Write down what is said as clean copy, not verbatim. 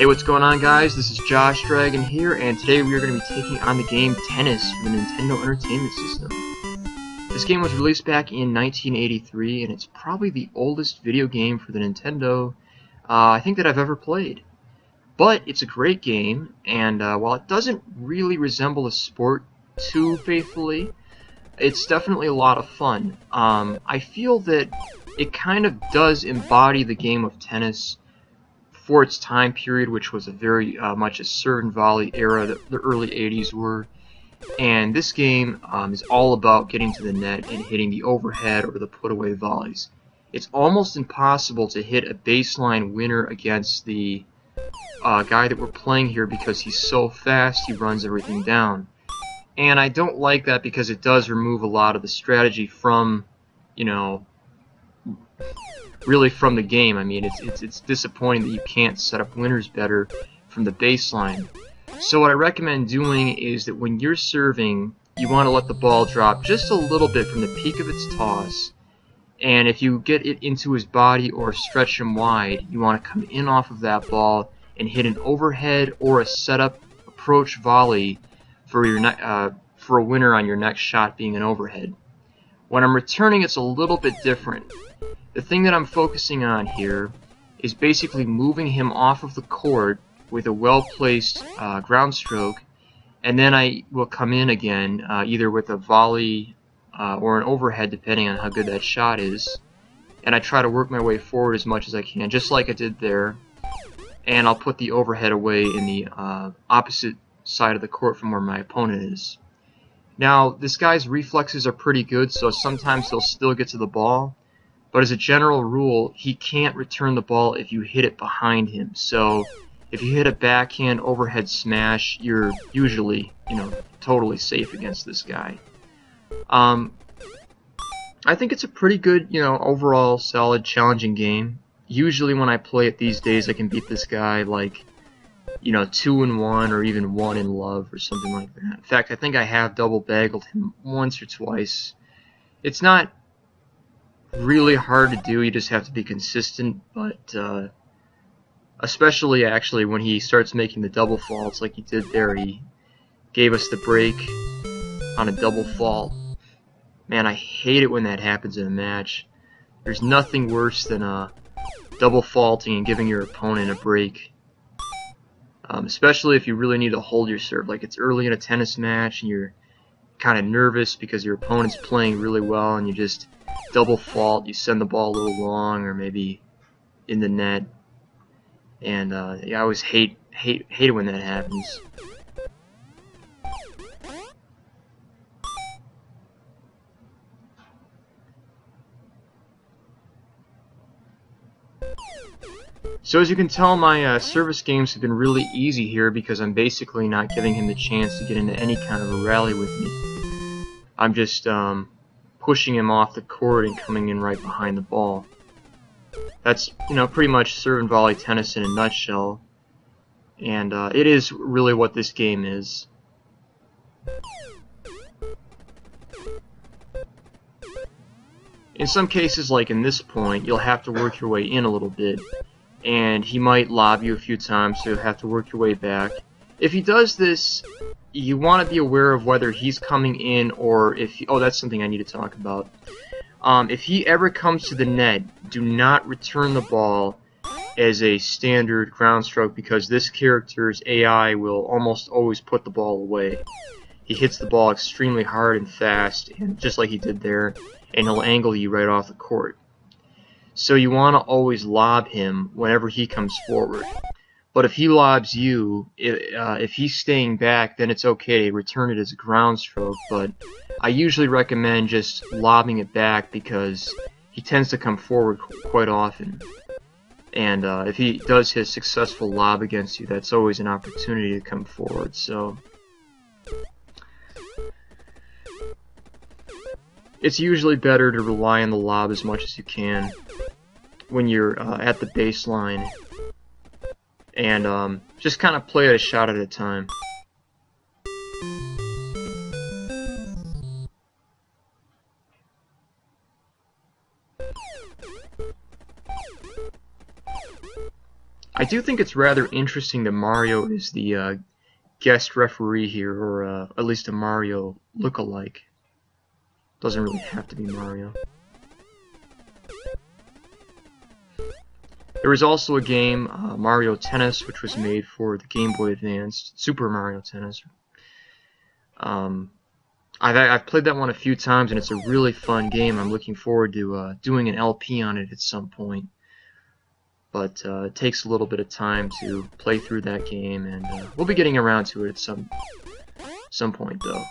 Hey, what's going on, guys? This is Josh Dragon here, and today we are going to be taking on the game Tennis for the Nintendo Entertainment System. This game was released back in 1983, and it's probably the oldest video game for the Nintendo I think that I've ever played. But it's a great game, and while it doesn't really resemble a sport too faithfully, it's definitely a lot of fun. I feel that it kind of does embody the game of tennis for its time period, which was a very much a serve and volley era that the early 80s were. And this game is all about getting to the net and hitting the overhead or the put-away volleys. It's almost impossible to hit a baseline winner against the guy that we're playing here because he's so fast, he runs everything down. And I don't like that because it does remove a lot of the strategy from, you know, really from the game. I mean, it's disappointing that you can't set up winners better from the baseline. So what I recommend doing is that when you're serving, you want to let the ball drop just a little bit from the peak of its toss. And if you get it into his body or stretch him wide, you want to come in off of that ball and hit an overhead or a setup approach volley for your for a winner on your next shot being an overhead. When I'm returning, it's a little bit different. The thing that I'm focusing on here is basically moving him off of the court with a well-placed ground stroke, and then I will come in again either with a volley or an overhead depending on how good that shot is, and I try to work my way forward as much as I can, just like I did there, and I'll put the overhead away in the opposite side of the court from where my opponent is. Now, this guy's reflexes are pretty good, so sometimes he'll still get to the ball, but as a general rule, he can't return the ball if you hit it behind him. So if you hit a backhand overhead smash, you're usually, totally safe against this guy. I think it's a pretty good, overall solid, challenging game. Usually when I play it these days, I can beat this guy like, 2-1 or even 1 in love or something like that. In fact, I think I have double baggled him once or twice. It's not really hard to do, you just have to be consistent, but especially actually when he starts making the double faults like he did there. He gave us the break on a double fault. Man, I hate it when that happens in a match. There's nothing worse than double faulting and giving your opponent a break. Especially if you really need to hold your serve, like it's early in a tennis match and you're kind of nervous because your opponent's playing really well and you just double fault, you send the ball a little long or maybe in the net, and yeah, I always hate it when that happens. So as you can tell, my service games have been really easy here because I'm basically not giving him the chance to get into any kind of a rally with me. I'm just pushing him off the court and coming in right behind the ball. That's, pretty much serve and volley tennis in a nutshell. And it is really what this game is. In some cases, like in this point, you'll have to work your way in a little bit. And he might lob you a few times, so you'll have to work your way back. If he does this, you want to be aware of whether he's coming in or if he, oh, that's something I need to talk about. If he ever comes to the net, do not return the ball as a standard ground stroke because this character's AI will almost always put the ball away. He hits the ball extremely hard and fast, and just like he did there, and he'll angle you right off the court. So you want to always lob him whenever he comes forward. But if he lobs you, if he's staying back, then it's okay to return it as a ground stroke. But I usually recommend just lobbing it back because he tends to come forward quite often. And if he does his successful lob against you, that's always an opportunity to come forward. So it's usually better to rely on the lob as much as you can when you're at the baseline, and just kind of play it a shot at a time. I do think it's rather interesting that Mario is the guest referee here, or at least a Mario look-alike. Doesn't really have to be Mario. There was also a game, Mario Tennis, which was made for the Game Boy Advance, Super Mario Tennis. I've played that one a few times, and it's a really fun game. I'm looking forward to doing an LP on it at some point. But it takes a little bit of time to play through that game, and we'll be getting around to it at some point, though.